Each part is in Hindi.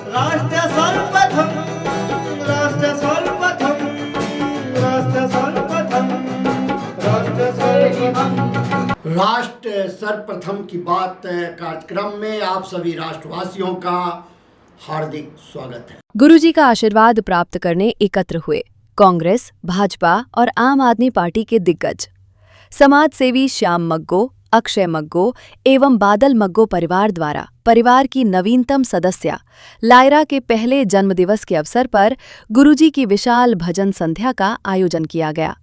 राष्ट्र सर्वप्रथम, राष्ट्र सर्वप्रथम, राष्ट्र सर्वप्रथम, राष्ट्र सर्वप्रथम। राष्ट्र सर्वप्रथम की बात कार्यक्रम में आप सभी राष्ट्रवासियों का हार्दिक स्वागत है। गुरुजी का आशीर्वाद प्राप्त करने एकत्र हुए कांग्रेस, भाजपा और आम आदमी पार्टी के दिग्गज। समाज सेवी श्याम मग्गो, अक्षय मग्गो एवं बादल मग्गो परिवार द्वारा परिवार की नवीनतम सदस्य लायरा के पहले जन्मदिवस के अवसर पर गुरुजी की विशाल भजन संध्या का आयोजन किया गया।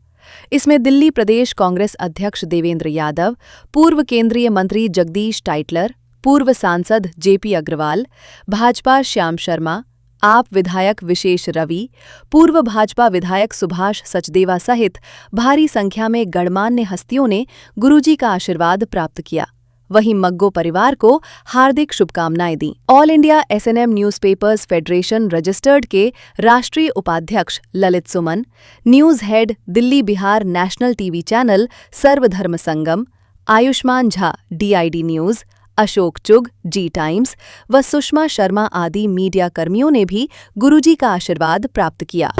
इसमें दिल्ली प्रदेश कांग्रेस अध्यक्ष देवेंद्र यादव, पूर्व केंद्रीय मंत्री जगदीश टाइटलर, पूर्व सांसद जेपी अग्रवाल, भाजपा श्याम शर्मा, आप विधायक विशेष रवि, पूर्व भाजपा विधायक सुभाष सचदेवा सहित भारी संख्या में गणमान्य हस्तियों ने गुरुजी का आशीर्वाद प्राप्त किया। वहीं मग्गो परिवार को हार्दिक शुभकामनाएं दी। All India SNM newspapers federation registered के राष्ट्रीय उपाध्यक्ष Lalit Suman, news head Delhi Bihar national TV channel Sarvadharm Sangam, Ayushman Jha DID news, Ashok Chugh ji times व सुषमा शर्मा आदि मीडिया कर्मियों ने भी गुरुजी का आशीर्वाद प्राप्त किया।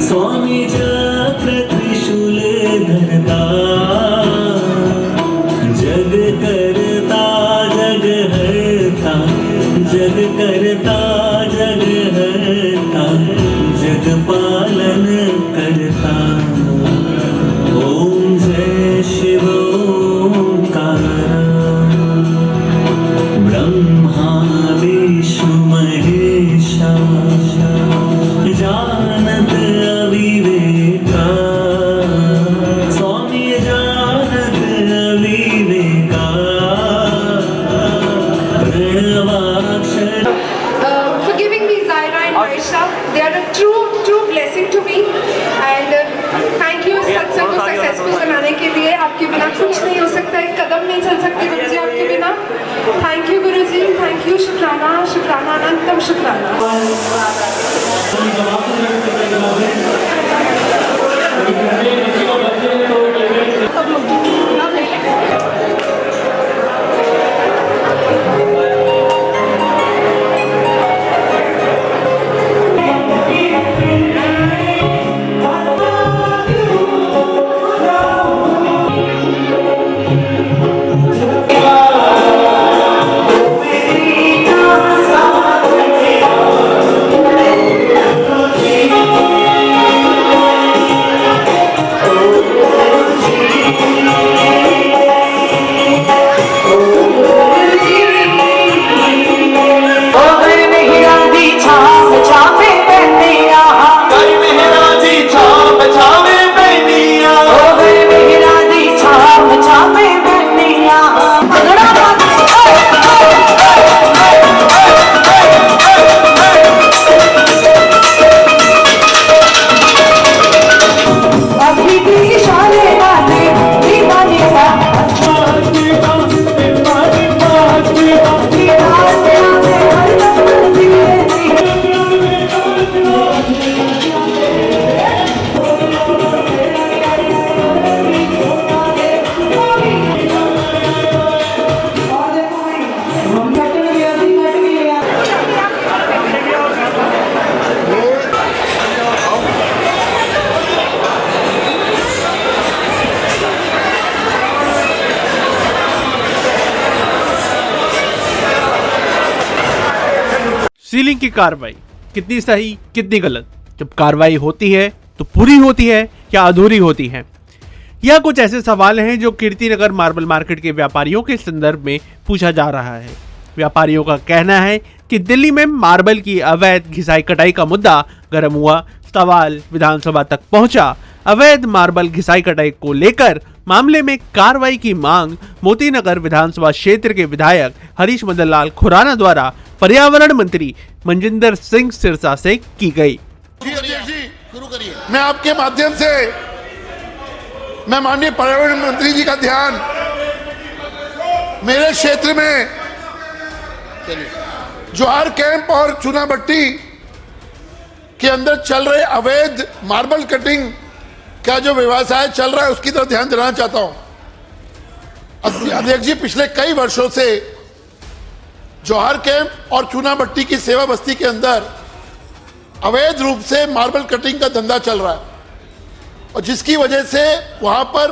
स्वामी चक्र त्रिशूल धरता बनाने के लिए। आपके बिना कुछ नहीं हो सकता, एक कदम नहीं चल सकते गुरु जी आपके बिना। Thank you Guru ji, thank you, शुक्राना शुक्राना अनंतम शुक्राना। सीलिंग की कार्रवाई कितनी सही कितनी गलत, जब कार्रवाई होती है तो पूरी होती है या अधूरी होती है? यह कुछ ऐसे सवाल हैं जो कीर्तिनगर मार्बल मार्केट के व्यापारियों के संदर्भ में पूछा जा रहा है। व्यापारियों का कहना है कि दिल्ली में मार्बल की अवैध घिसाई कटाई का मुद्दा गर्म हुआ, सवाल विधानसभा तक पहुंचा। अवैध मार्बल घिसाई कटाई को लेकर मामले में कार्रवाई की मांग मोतीनगर विधानसभा क्षेत्र के विधायक हरीश मदन लाल खुराना द्वारा पर्यावरण मंत्री मनजिंदर सिंह सिरसा से की गई। मैं आपके माध्यम से मैं माननीय पर्यावरण मंत्री जी का ध्यान मेरे क्षेत्र में जोहार कैंप और चूनाभट्टी के अंदर चल रहे अवैध मार्बल कटिंग का जो व्यवसाय चल रहा है उसकी तरफ ध्यान दिलाना चाहता हूं। अध्यक्ष जी, पिछले कई वर्षों से जोहार कैंप और चूनाभट्टी की सेवा बस्ती के अंदर अवैध रूप से मार्बल कटिंग का धंधा चल रहा है और जिसकी वजह से वहां पर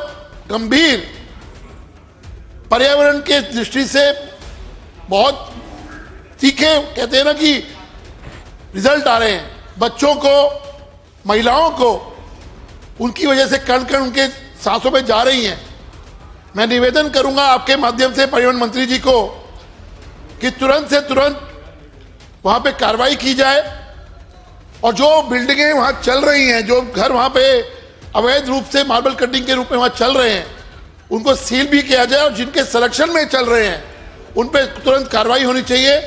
गंभीर पर्यावरण के दृष्टि से बहुत तीखे कहते हैं ना कि रिजल्ट आ रहे हैं। बच्चों को, महिलाओं को उनकी वजह से कण कण उनके सांसों में जा रही हैं। मैं निवेदन करूंगा आपके माध्यम से पर्यावरण मंत्री जी को कि तुरंत से तुरंत वहां पे कार्रवाई की जाए और जो बिल्डिंगें वहां चल रही हैं, जो घर वहां पे अवैध रूप से मार्बल कटिंग के रूप में वहां चल रहे हैं, उनको सील भी किया जाए और जिनके संरक्षण में चल रहे हैं उन पर तुरंत कार्रवाई होनी चाहिए।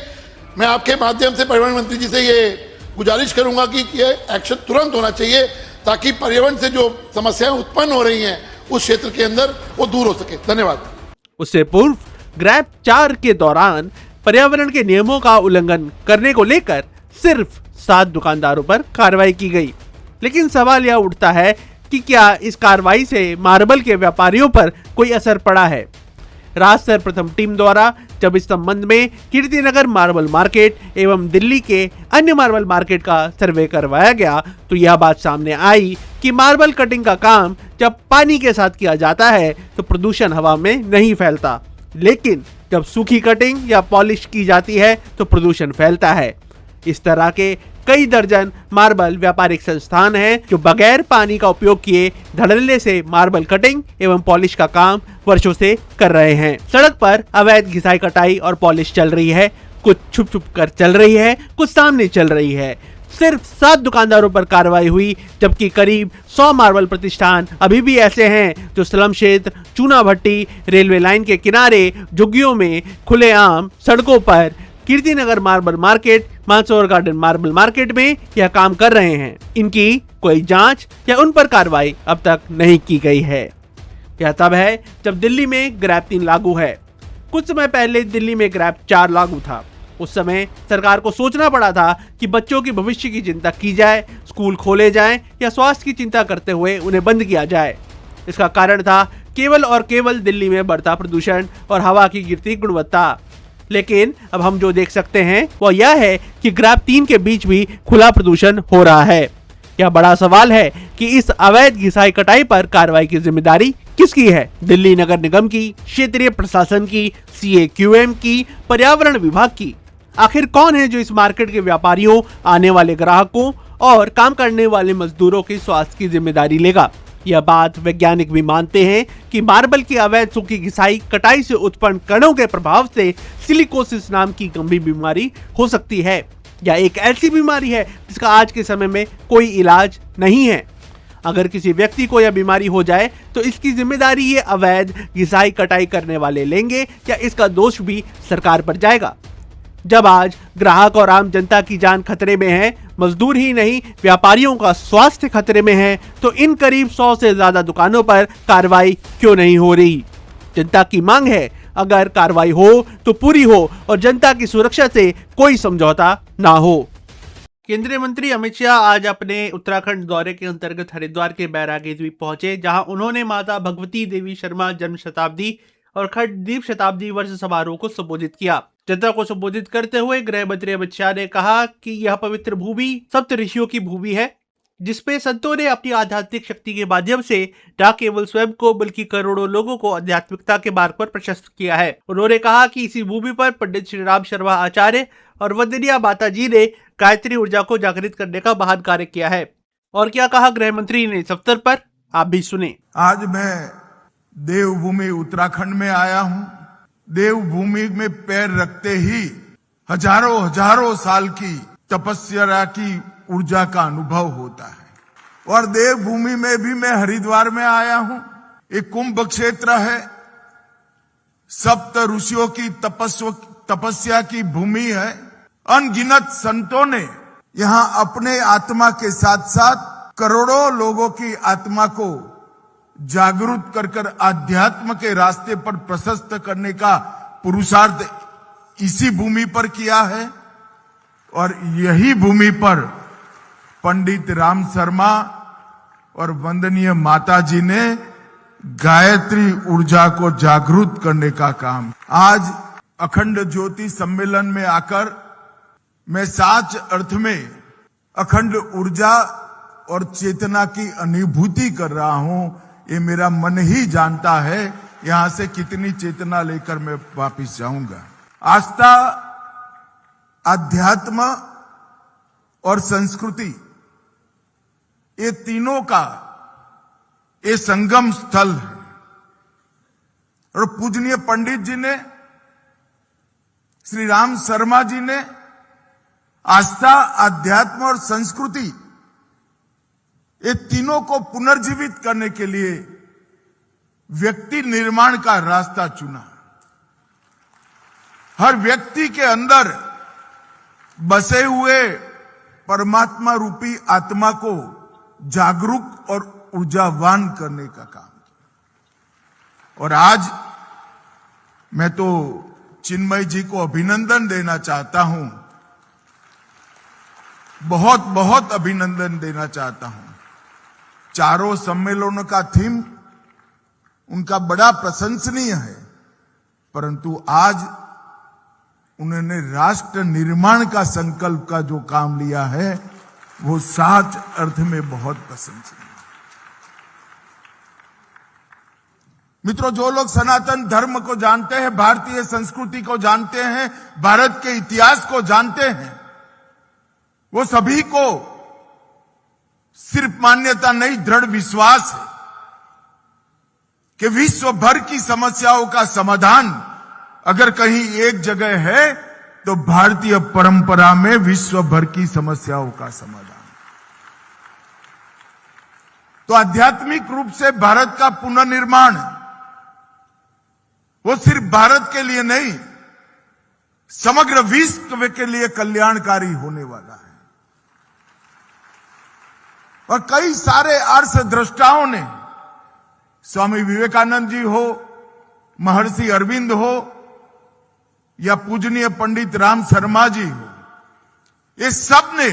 मैं आपके माध्यम से पर्यावरण मंत्री जी से ये गुजारिश करूंगा कि ये एक्शन तुरंत होना चाहिए ताकि पर्यावरण से जो समस्याएं उत्पन्न हो रही हैं उस क्षेत्र के अंदर वो दूर हो सके। धन्यवाद। उससे पूर्व ग्रैप 4 के दौरान पर्यावरण के नियमों का उल्लंघन करने को लेकर सिर्फ 7 दुकानदारों पर कार्रवाई की गई। लेकिन सवाल यह उठता है कि क्या इस कार्रवाई से मार्बल के व्यापारियों पर कोई असर पड़ा है? राजसर प्रथम टीम द्वारा जब इस संबंध में कीर्तिनगर मार्बल मार्केट एवं दिल्ली के अन्य मार्बल मार्केट का सर्वे करवाया गया तो यह बात सामने आई कि मार्बल कटिंग का काम जब पानी के साथ किया जाता है तो प्रदूषण हवा में नहीं फैलता, लेकिन जब सूखी कटिंग या पॉलिश की जाती है तो प्रदूषण फैलता है। इस तरह के कई दर्जन मार्बल व्यापारिक संस्थान हैं जो बगैर पानी का उपयोग किए धड़ल्ले से मार्बल कटिंग एवं पॉलिश का काम वर्षों से कर रहे हैं। सड़क पर अवैध घिसाई कटाई और पॉलिश चल रही है, कुछ छुप छुप कर चल रही है, कुछ सामने चल रही है। सिर्फ 7 दुकानदारों पर कार्रवाई हुई, जबकि करीब 100 मार्बल प्रतिष्ठान अभी भी ऐसे हैं जो स्लम क्षेत्र, चूनाभट्टी, रेलवे लाइन के किनारे, झुग्गियों में, खुलेआम सड़कों पर, Kirtinagar marble market, Mansarovar garden marble market में यह काम कर रहे हैं। इनकी कोई जांच या उन पर कार्रवाई अब तक नहीं की गई है। यह तब है जब दिल्ली में ग्रैब 3 लागू है। कुछ समय पहले दिल्ली में ग्रैब 4 लागू था। उस समय सरकार को सोचना पड़ा था कि बच्चों के भविष्य की चिंता की जाए, स्कूल खोले जाएं या स्वास्थ्य की चिंता करते हुए उन्हें बंद किया जाए। इसका कारण था केवल और केवल दिल्ली में बढ़ता प्रदूषण और हवा की गिरती गुणवत्ता। लेकिन अब हम जो देख सकते हैं वह यह है कि ग्रैब 3 के बीच भी खुला प्रदूषण हो रहा है। यह बड़ा सवाल है कि इस अवैध घिसाई कटाई पर कार्रवाई की जिम्मेदारी किसकी है? दिल्ली नगर निगम की, क्षेत्रीय प्रशासन की, CAQM की, पर्यावरण विभाग की? आखिर कौन है जो इस मार्केट के व्यापारियों, आने वाले ग्राहकों और काम करने वाले मजदूरों की स्वास्थ्य की जिम्मेदारी लेगा? यह बात वैज्ञानिक भी मानते हैं कि मार्बल की अवैध सूखी घिसाई कटाई से उत्पन्न कणों के प्रभाव से सिलिकोसिस नाम की गंभीर बीमारी हो सकती है। यह एक ऐसी बीमारी है जिसका आज के समय में कोई इलाज नहीं है। अगर किसी व्यक्ति को यह बीमारी हो जाए तो इसकी जिम्मेदारी ये अवैध घिसाई कटाई करने वाले लेंगे या इसका दोष भी सरकार पर जाएगा? जब आज ग्राहक और आम जनता की जान खतरे में है, मजदूर ही नहीं व्यापारियों का स्वास्थ्य खतरे में है, तो इन करीब 100 से ज्यादा दुकानों पर कार्रवाई क्यों नहीं हो रही? जनता की मांग है अगर कार्रवाई हो तो पूरी हो और जनता की सुरक्षा से कोई समझौता ना हो। केंद्रीय मंत्री अमित शाह आज अपने उत्तराखंड दौरे के अंतर्गत हरिद्वार के बैरागी द्वीप पहुंचे, जहां उन्होंने माता भगवती देवी शर्मा जन्म शताब्दी और खंडदीप शताब्दी वर्ष समारोह को संबोधित किया। जनता को संबोधित करते हुए गृह मंत्री अमित शाह ने कहा कि यह पवित्र भूमि सप्त ऋषियों की भूमि है, जिसपे संतों ने अपनी आध्यात्मिक शक्ति के माध्यम से न केवल स्वयं को बल्कि करोड़ों लोगों को आध्यात्मिकता के मार्ग पर प्रशस्त किया है। उन्होंने कहा कि इसी भूमि पर पंडित श्री राम शर्मा आचार्य और वंदनीय माता जी ने गायत्री ऊर्जा को जागृत करने का महान कार्य किया है। और क्या कहा गृह मंत्री ने इस अवसर पर, आप भी सुने। आज मैं देवभूमि उत्तराखंड में आया हूं। देवभूमि में पैर रखते ही हजारों साल की तपस्या की ऊर्जा का अनुभव होता है। और देवभूमि में भी मैं हरिद्वार में आया हूं। एक कुंभ क्षेत्र है, सप्त ऋषियों की तपस्या की भूमि है। अनगिनत संतों ने यहां अपने आत्मा के साथ साथ करोड़ों लोगों की आत्मा को जागरूक कर आध्यात्म के रास्ते पर प्रशस्त करने का पुरुषार्थ इसी भूमि पर किया है। और यही भूमि पर पंडित राम शर्मा और वंदनीय माता जी ने गायत्री ऊर्जा को जागरूक करने का काम। आज अखंड ज्योति सम्मेलन में आकर मैं सच अर्थ में अखंड ऊर्जा और चेतना की अनुभूति कर रहा हूं। ये मेरा मन ही जानता है यहां से कितनी चेतना लेकर मैं वापिस जाऊंगा। आस्था, अध्यात्म और संस्कृति, ये तीनों का ये संगम स्थल है। और पूजनीय पंडित जी ने, श्री राम शर्मा जी ने आस्था, अध्यात्म और संस्कृति, ये तीनों को पुनर्जीवित करने के लिए व्यक्ति निर्माण का रास्ता चुना। हर व्यक्ति के अंदर बसे हुए परमात्मा रूपी आत्मा को जागरूक और ऊर्जावान करने का काम किया। और आज मैं तो चिन्मय जी को अभिनंदन देना चाहता हूं, बहुत बहुत अभिनंदन देना चाहता हूं। चारों सम्मेलनों का थीम उनका बड़ा प्रशंसनीय है, परंतु आज उन्होंने राष्ट्र निर्माण का संकल्प का जो काम लिया है वो सच अर्थ में बहुत प्रशंसनीय है। मित्रों, जो लोग सनातन धर्म को जानते हैं, भारतीय संस्कृति को जानते हैं, भारत के इतिहास को जानते हैं, वो सभी को सिर्फ मान्यता नहीं, दृढ़ विश्वास है कि विश्व भर की समस्याओं का समाधान अगर कहीं एक जगह है तो भारतीय परंपरा में विश्व भर की समस्याओं का समाधान। तो आध्यात्मिक रूप से भारत का पुनर्निर्माण वो सिर्फ भारत के लिए नहीं, समग्र विश्व के लिए कल्याणकारी होने वाला है। और कई सारे अर्थद्रष्टाओं ने स्वामी विवेकानंद जी हो, महर्षि अरविंद हो या पूजनीय पंडित राम शर्मा जी हो, ये सब ने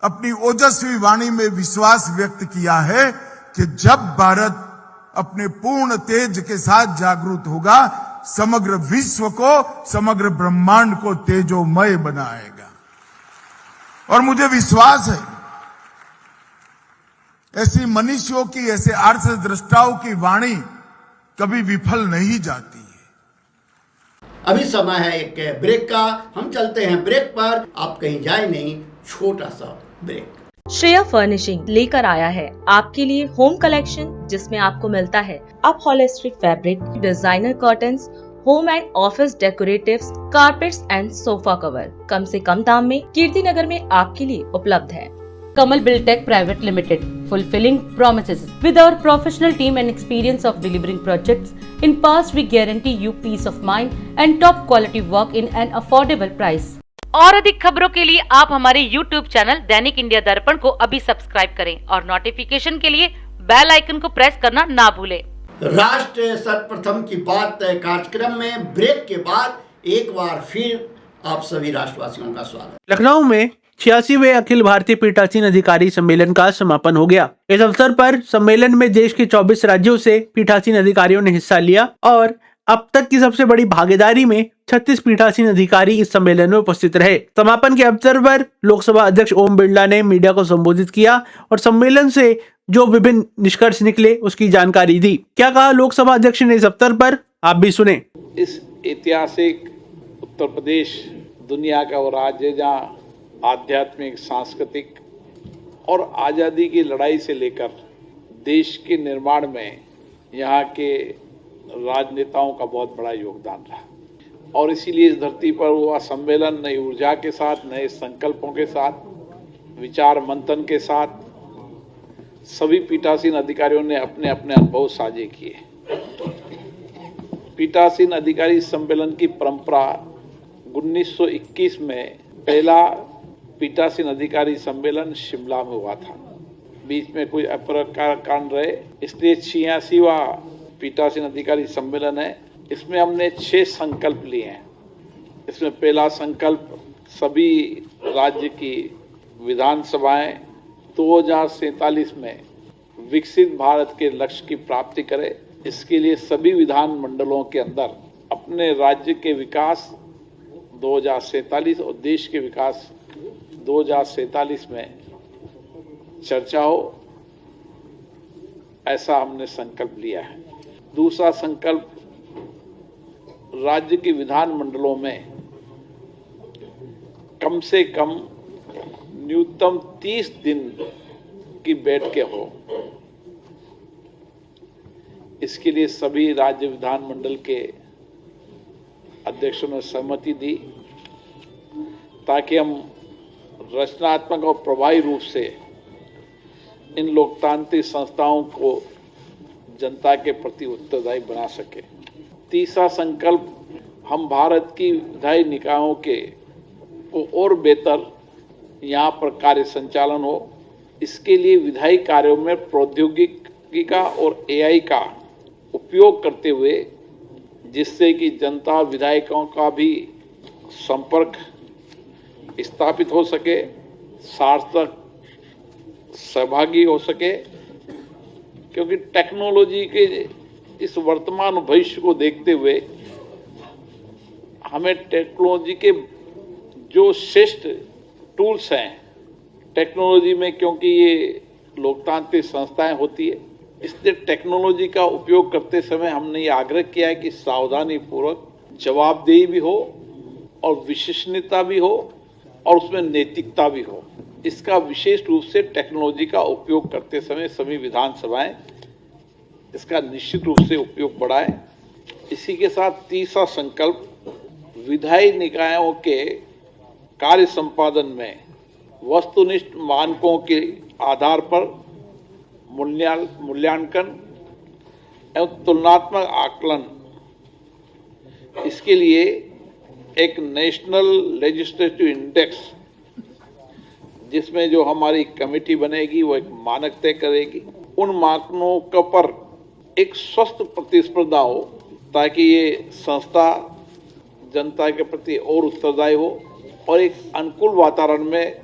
अपनी ओजस्वी वाणी में विश्वास व्यक्त किया है कि जब भारत अपने पूर्ण तेज के साथ जागृत होगा, समग्र विश्व को, समग्र ब्रह्मांड को तेजोमय बनाएगा। और मुझे विश्वास है ऐसी मनीषियों की, ऐसे आर्ष दृष्टाओं की वाणी कभी विफल नहीं जाती है। अभी समय है एक ब्रेक का, हम चलते हैं ब्रेक पर, आप कहीं जाए नहीं, छोटा सा ब्रेक। श्रेया फर्निशिंग लेकर आया है आपके लिए होम कलेक्शन, जिसमें आपको मिलता है upholstery fabric, designer curtains, home and office decoratives, carpets and sofa cover कम से कम दाम में कीर्ति नगर में आपके लिए उपलब्ध है। Kamal Buildtech Private Limited, fulfilling promises. With our professional team and experience of delivering projects, in past we guarantee you peace of mind and top quality work in an affordable price. और अधिक खबरों के लिए आप हमारे YouTube चैनल दैनिक इंडिया दर्पण को अभी सब्सक्राइब करें और नोटिफिकेशन के लिए बेल आइकन को प्रेस करना ना भूलें। राष्ट्र सर्वप्रथम की बात कार्यक्रम में ब्रेक के बाद एक बार फिर आप सभी राष्ट्रवासियों का स्वागत। लखनऊ में 86वें अखिल भारतीय पीठासीन अधिकारी सम्मेलन का समापन हो गया। इस अवसर पर सम्मेलन में देश के 24 राज्यों से पीठासीन अधिकारियों ने हिस्सा लिया और अब तक की सबसे बड़ी भागीदारी में 36 पीठासीन अधिकारी इस सम्मेलन में उपस्थित रहे। समापन के अवसर पर लोकसभा अध्यक्ष ओम बिरला ने मीडिया को संबोधित किया और सम्मेलन से जो विभिन्न निष्कर्ष निकले उसकी जानकारी दी। क्या कहा लोकसभा अध्यक्ष ने इस अवसर पर, आप भी सुने। इस ऐतिहासिक उत्तर प्रदेश दुनिया का वो राज्य जहाँ आध्यात्मिक, सांस्कृतिक और आज़ादी की लड़ाई से लेकर देश के निर्माण में यहाँ के राजनेताओं का बहुत बड़ा योगदान रहा और इसीलिए इस धरती पर हुआ सम्मेलन नई ऊर्जा के साथ, नए संकल्पों के साथ, विचार मंथन के साथ सभी पीठासीन अधिकारियों ने अपने अपने अनुभव साझे किए। पीठासीन अधिकारी सम्मेलन की परंपरा 1921 में पहला पीठासीन अधिकारी सम्मेलन शिमला में हुआ था। बीच में कोई अपरकार कांड रहे, इसलिए 86वां पीठासीन अधिकारी सम्मेलन है। इसमें हमने 6 संकल्प लिए हैं। इसमें पहला संकल्प सभी राज्य की विधानसभाएं 2047 में विकसित भारत के लक्ष्य की प्राप्ति करे। इसके लिए सभी विधान मंडलों के अंदर अपने राज्य के विकास 2047 और देश के विकास 2047 में चर्चा हो, ऐसा हमने संकल्प लिया है। दूसरा संकल्प, राज्य के विधान मंडलों में कम से कम न्यूनतम 30 दिन की बैठकें हो। इसके लिए सभी राज्य विधान मंडल के अध्यक्षों ने सहमति दी ताकि हम रचनात्मक और प्रभावी रूप से इन लोकतांत्रिक संस्थाओं को जनता के प्रति उत्तरदायी बना सके। तीसरा संकल्प, हम भारत की विधायी निकायों के को और बेहतर यहाँ पर कार्य संचालन हो। इसके लिए विधायी कार्यों में प्रौद्योगिकी का और AI का उपयोग करते हुए, जिससे कि जनता विधायकों का भी संपर्क स्थापित हो सके, सार्थक सहभागी हो सके, क्योंकि टेक्नोलॉजी के इस वर्तमान भविष्य को देखते हुए हमें टेक्नोलॉजी के जो श्रेष्ठ टूल्स हैं टेक्नोलॉजी में, क्योंकि ये लोकतांत्रिक संस्थाएं होती है, इसलिए टेक्नोलॉजी का उपयोग करते समय हमने ये आग्रह किया है कि सावधानी पूर्वक जवाबदेही भी हो और विश्वसनीयता भी हो और उसमें नैतिकता भी हो। इसका विशेष रूप से टेक्नोलॉजी का उपयोग करते समय सभी विधानसभाएं इसका निश्चित रूप से उपयोग बढ़ाएं। इसी के साथ तीसरा संकल्प, विधायी निकायों के कार्य संपादन में वस्तुनिष्ठ मानकों के आधार पर मूल्यांकन एवं तुलनात्मक आकलन, इसके लिए एक नेशनल लेजिस्लेटिव इंडेक्स, जिसमें जो हमारी कमेटी बनेगी वो एक मानक तय करेगी। उन मानकों पर एक स्वस्थ प्रतिस्पर्धा हो, ताकि ये संस्था जनता के प्रति और उत्तरदायी हो और एक अनुकूल वातावरण में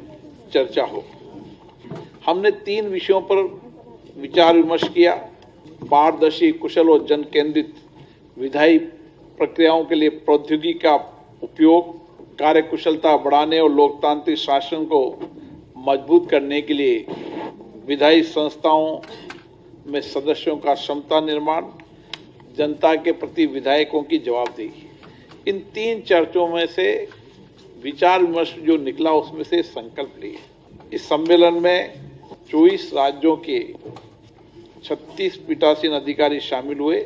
चर्चा हो। हमने 3 विषयों पर विचार विमर्श किया: पारदर्शी, कुशल और जन केंद्रित विधायी प्रक्रियाओं के लिए प्रौद्योगिकी का उपयोग, कार्यकुशलता बढ़ाने और लोकतांत्रिक शासन को मजबूत करने के लिए विधायी संस्थाओं में सदस्यों का क्षमता निर्माण, जनता के प्रति विधायकों की जवाबदेही। इन 3 चर्चों में से विचार विमर्श जो निकला उसमें से संकल्प लिए। इस सम्मेलन में 24 राज्यों के 36 पीठासीन अधिकारी शामिल हुए,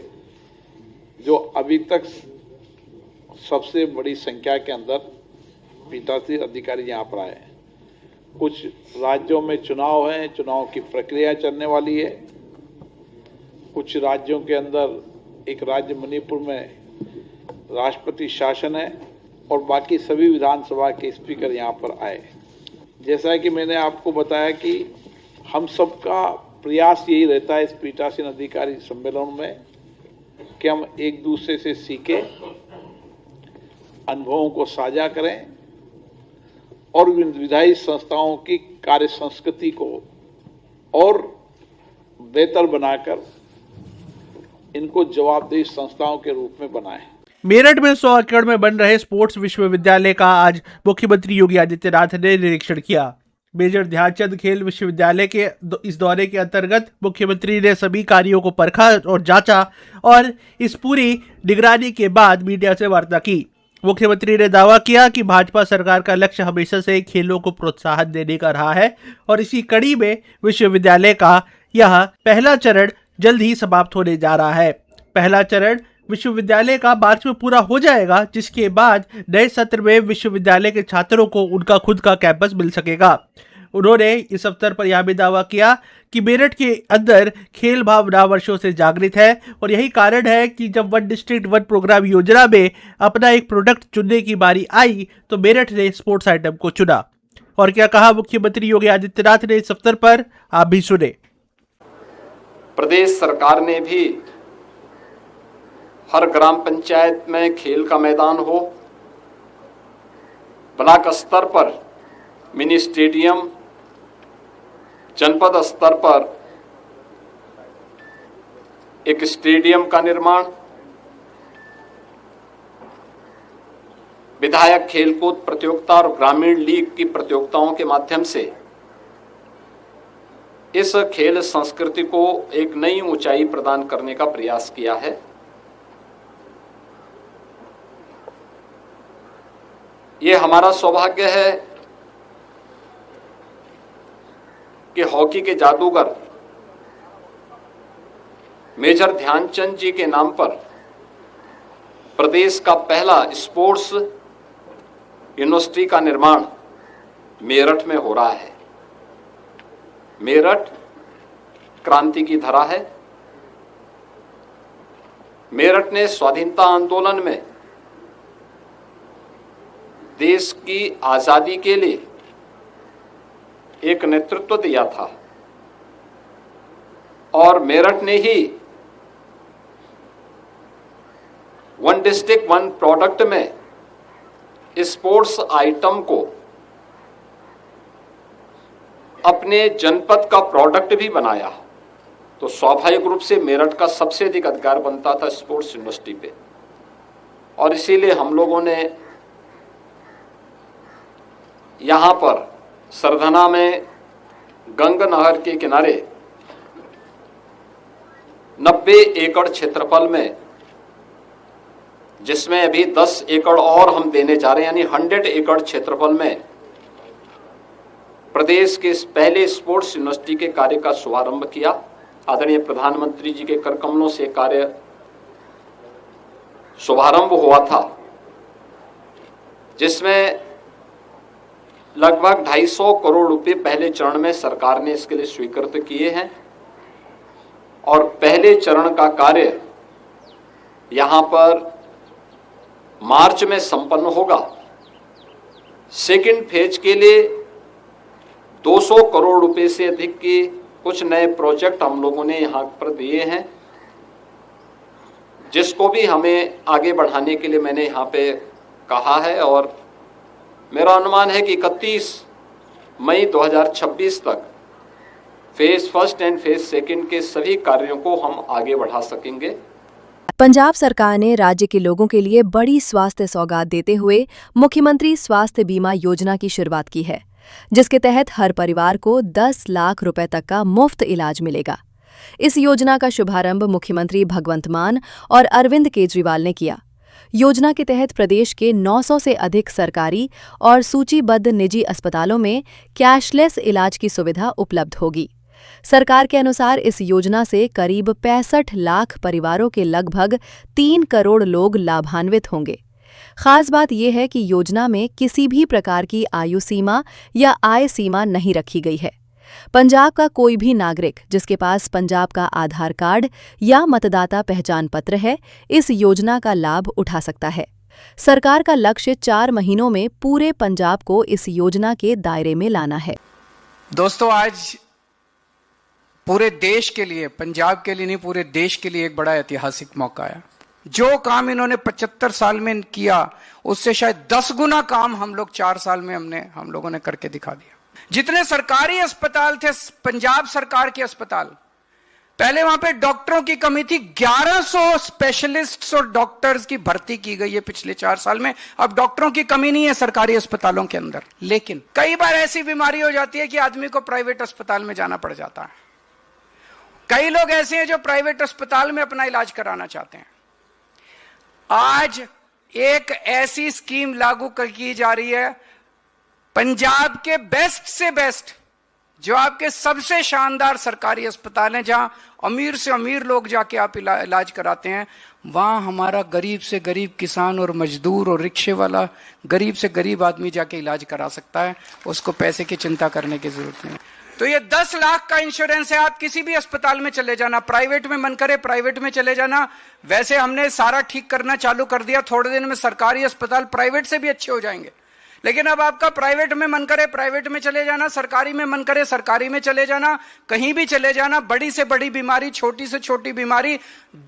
जो अभी तक सबसे बड़ी संख्या के अंदर पीठासीन अधिकारी यहाँ पर आए हैं। कुछ राज्यों में चुनाव हैं, चुनाव की प्रक्रिया चलने वाली है। कुछ राज्यों के अंदर, एक राज्य मणिपुर में राष्ट्रपति शासन है और बाकी सभी विधानसभा के स्पीकर यहाँ पर आए। जैसा कि मैंने आपको बताया कि हम सबका प्रयास यही रहता है इस पीठासीन अधिकारी सम्मेलन में कि हम एक दूसरे से सीखें, अनुभवों को साझा करें और विधायी संस्थाओं की कार्य संस्कृति को और बेहतर बनाकर इनको जवाबदेही संस्थाओं के रूप में बनाएं। मेरठ में 100 एकड़ में बन रहे स्पोर्ट्स विश्वविद्यालय का आज मुख्यमंत्री योगी आदित्यनाथ ने निरीक्षण किया। मेजर ध्यानचंद खेल विश्वविद्यालय के इस दौरे के अंतर्गत मुख्यमंत्री ने सभी कार्यों को परखा और जांचा और इस पूरी निगरानी के बाद मीडिया से वार्ता की। मुख्यमंत्री ने दावा किया कि भाजपा सरकार का लक्ष्य हमेशा से खेलों को प्रोत्साहन देने का रहा है और इसी कड़ी में विश्वविद्यालय का यह पहला चरण जल्द ही समाप्त होने जा रहा है। पहला चरण विश्वविद्यालय का मार्च में पूरा हो जाएगा, जिसके बाद नए सत्र में विश्वविद्यालय के छात्रों को उनका खुद का कैंपस मिल सकेगा। उन्होंने इस अवसर पर यह भी दावा किया कि मेरठ के अंदर खेल भावना वर्षों से जागृत है और यही कारण है कि जब 1 डिस्ट्रिक्ट 1 प्रोग्राम योजना में अपना एक प्रोडक्ट चुनने की बारी आई तो मेरठ ने स्पोर्ट्स आइटम को चुना। और क्या कहा मुख्यमंत्री योगी आदित्यनाथ ने इस अवसर पर, आप भी सुने। प्रदेश सरकार ने भी हर ग्राम पंचायत में खेल का मैदान हो, ब्लॉक स्तर पर मिनी स्टेडियम, जनपद स्तर पर एक स्टेडियम का निर्माण, विधायक खेलकूद प्रतियोगिता और ग्रामीण लीग की प्रतियोगिताओं के माध्यम से इस खेल संस्कृति को एक नई ऊंचाई प्रदान करने का प्रयास किया है। ये हमारा सौभाग्य है कि हॉकी के जादूगर मेजर ध्यानचंद जी के नाम पर प्रदेश का पहला स्पोर्ट्स यूनिवर्सिटी का निर्माण मेरठ में हो रहा है। मेरठ क्रांति की धरा है। मेरठ ने स्वाधीनता आंदोलन में देश की आजादी के लिए एक नेतृत्व दिया था और मेरठ ने ही 1 डिस्ट्रिक्ट 1 प्रोडक्ट में स्पोर्ट्स आइटम को अपने जनपद का प्रोडक्ट भी बनाया। तो स्वाभाविक रूप से मेरठ का सबसे अधिक अधिकार बनता था स्पोर्ट्स यूनिवर्सिटी पे और इसीलिए हम लोगों ने यहाँ पर सरधना में गंग नहर के किनारे 90 एकड़ क्षेत्रफल में, जिसमें अभी 10 एकड़ और हम देने जा रहे हैं, यानी 100 एकड़ क्षेत्रफल में प्रदेश के इस पहले स्पोर्ट्स यूनिवर्सिटी के कार्य का शुभारंभ किया। आदरणीय प्रधानमंत्री जी के कर कमलों से कार्य शुभारंभ हुआ था, जिसमें लगभग 250 करोड़ रुपए पहले चरण में सरकार ने इसके लिए स्वीकृत किए हैं और पहले चरण का कार्य यहां पर मार्च में संपन्न होगा। सेकंड फेज के लिए 200 करोड़ रुपए से अधिक के कुछ नए प्रोजेक्ट हम लोगों ने यहां पर दिए हैं जिसको भी हमें आगे बढ़ाने के लिए मैंने यहाँ पे कहा है, और मेरा अनुमान है कि 31 मई 2026 तक phase first and phase second के सभी कार्यों को हम आगे बढ़ा सकेंगे। पंजाब सरकार ने राज्य के लोगों के लिए बड़ी स्वास्थ्य सौगात देते हुए मुख्यमंत्री स्वास्थ्य बीमा योजना की शुरुआत की है, जिसके तहत हर परिवार को 10 लाख रुपए तक का मुफ्त इलाज मिलेगा। इस योजना का शुभारंभ मुख्यमंत्री भगवंत मान और अरविंद केजरीवाल ने किया। योजना के तहत प्रदेश के 900 से अधिक सरकारी और सूचीबद्ध निजी अस्पतालों में कैशलेस इलाज की सुविधा उपलब्ध होगी। सरकार के अनुसार इस योजना से करीब 65 लाख परिवारों के लगभग 3 करोड़ लोग लाभान्वित होंगे। खास बात यह है कि योजना में किसी भी प्रकार की आयु सीमा या आय सीमा नहीं रखी गई है। पंजाब का कोई भी नागरिक जिसके पास पंजाब का आधार कार्ड या मतदाता पहचान पत्र है, इस योजना का लाभ उठा सकता है। सरकार का लक्ष्य 4 महीनों में पूरे पंजाब को इस योजना के दायरे में लाना है। दोस्तों, आज पूरे देश के लिए, पंजाब के लिए नहीं, पूरे देश के लिए एक बड़ा ऐतिहासिक मौका है। जो काम इन्होंने 75 साल में किया, उससे शायद 10 गुना काम हम लोग 4 साल में हम लोगों ने करके दिखा दिया। जितने सरकारी अस्पताल थे, पंजाब सरकार के अस्पताल, पहले वहां पे डॉक्टरों की कमी थी। 1100 स्पेशलिस्ट्स और डॉक्टर्स की भर्ती की गई है पिछले 4 साल में। अब डॉक्टरों की कमी नहीं है सरकारी अस्पतालों के अंदर। लेकिन कई बार ऐसी बीमारी हो जाती है कि आदमी को प्राइवेट अस्पताल में जाना पड़ जाता है। कई लोग ऐसे हैं जो प्राइवेट अस्पताल में अपना इलाज कराना चाहते हैं। आज एक ऐसी स्कीम लागू की जा रही है, पंजाब के बेस्ट से बेस्ट, जो आपके सबसे शानदार सरकारी अस्पताल हैं, जहां अमीर से अमीर लोग जाके आप इलाज कराते हैं, वहां हमारा गरीब से गरीब किसान और मजदूर और रिक्शे वाला, गरीब से गरीब आदमी जाके इलाज करा सकता है। उसको पैसे की चिंता करने की जरूरत नहीं। तो ये 10 लाख का इंश्योरेंस है। आप किसी भी अस्पताल में चले जाना, प्राइवेट में मन करे प्राइवेट में चले जाना। वैसे हमने सारा ठीक करना चालू कर दिया, थोड़े दिन में सरकारी अस्पताल प्राइवेट से भी अच्छे हो जाएंगे। लेकिन अब आपका प्राइवेट में मन करे प्राइवेट में चले जाना, सरकारी में मन करे सरकारी में चले जाना, कहीं भी चले जाना। बड़ी से बड़ी बीमारी, छोटी से छोटी बीमारी,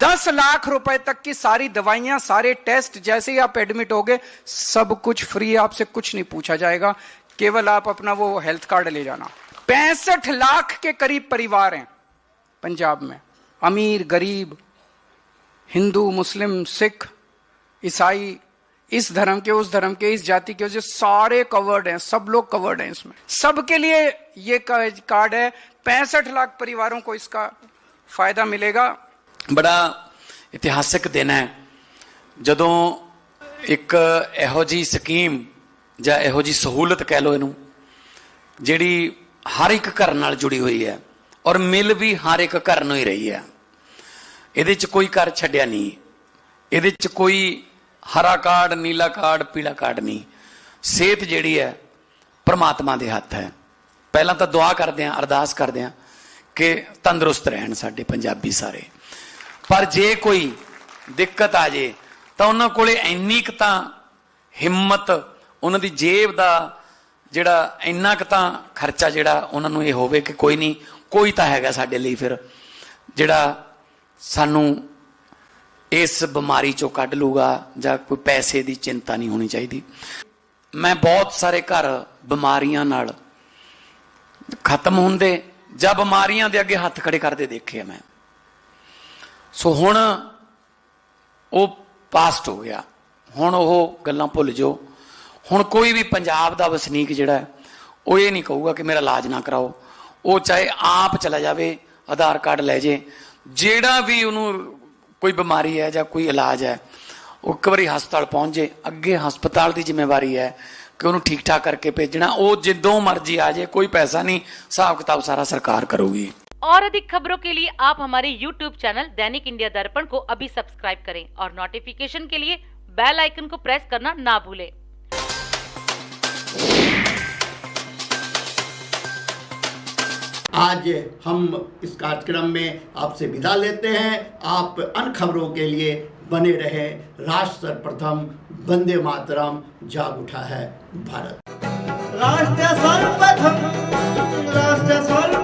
10 लाख रुपए तक की सारी दवाइयां, सारे टेस्ट, जैसे ही आप एडमिट होगे सब कुछ फ्री, आपसे कुछ नहीं पूछा जाएगा। केवल आप अपना वो हेल्थ कार्ड ले जाना। 65 लाख के करीब परिवार हैं पंजाब में, अमीर गरीब, हिंदू मुस्लिम सिख ईसाई, इस धर्म के उस धर्म के, इस जाति के, जो सारे कवर्ड हैं, सब लोग कवर्ड हैं इसमें। सबके लिए ये कार्ड है। 65 लाख परिवारों को इसका फायदा मिलेगा। बड़ा इतिहासक दिन है ਜਦੋਂ ਇੱਕ ਇਹੋ ਜੀ ਸਕੀਮ ਜਾਂ ਇਹੋ ਜੀ ਸਹੂਲਤ ਕਹਿ ਲਓ ਇਹਨੂੰ, ਜਿਹੜੀ ਹਰ ਇੱਕ ਘਰ ਨਾਲ ਜੁੜੀ ਹੋਈ ਹੈ ਔਰ ਮਿਲ ਵੀ ਹਰ ਇੱਕ ਘਰ ਨੂੰ ਹੀ ਰਹੀ ਹੈ। ਇਹਦੇ 'ਚ ਕੋਈ ਘਰ ਛੱਡਿਆ ਨਹੀਂ, ਇਹਦੇ 'ਚ ਕੋਈ हरा कार्ड, नीला कार्ड, पीला कार्ड नहीं। सेहत जिहड़ी है परमात्मा दे हत्थ है। पहला तो दुआ करते हैं, अरदास करते हैं कि तंदुरुस्त रहन साडे पंजाबी सारे। पर जे कोई दिक्कत आ जाए तो उन्हां कोले इन्नी क तां हिम्मत, उन्हां दी जेब दा जिहड़ा इन्ना क तां खर्चा जिहड़ा उन्हां नूं इह होवे कि कोई नहीं, कोई तां हैगा साडे लई फिर जिहड़ा सानूं इस बीमारी चो कढ़ लूगा, जां कोई पैसे की चिंता नहीं होनी चाहिए। मैं बहुत सारे घर बीमारियां नाल खत्म होंदे जां बीमारियां दे अगे हथ खड़े करते देखे मैं। सो हुण वो पास्ट हो गया, हुण वो गल्लां भुल जाओ। हुण कोई भी पंजाब दा वसनीक जिहड़ा है वो ये नहीं कहूगा कि मेरा इलाज ना कराओ। वो चाहे आप चला जाए, आधार कार्ड लै जे, जिहड़ा भी उन्होंने कोई बीमारी है या कोई इलाज है, वो एक बार हस्पताल पहुंच जाए, अगे हस्पताल की जिम्मेवारी है कि उन्होंने ठीक ठाक करके भेजना। वो जिदों मर्जी आ जाए, कोई पैसा नहीं, हिसाब किताब सारा सरकार करूगी। और अधिक खबरों के लिए आप हमारे YouTube चैनल दैनिक इंडिया दर्पण को अभी सब्सक्राइब करें और नोटिफिकेशन के लिए बेल आइकन को प्रेस करना ना भूलें। आज हम इस कार्यक्रम में आपसे विदा लेते हैं। आप अन्य खबरों के लिए बने रहे। राष्ट्र सर्वप्रथम, वंदे मातरम, जाग उठा है भारत। राष्ट्र सर्वप्रथम, राष्ट्र सर्वप्रथम।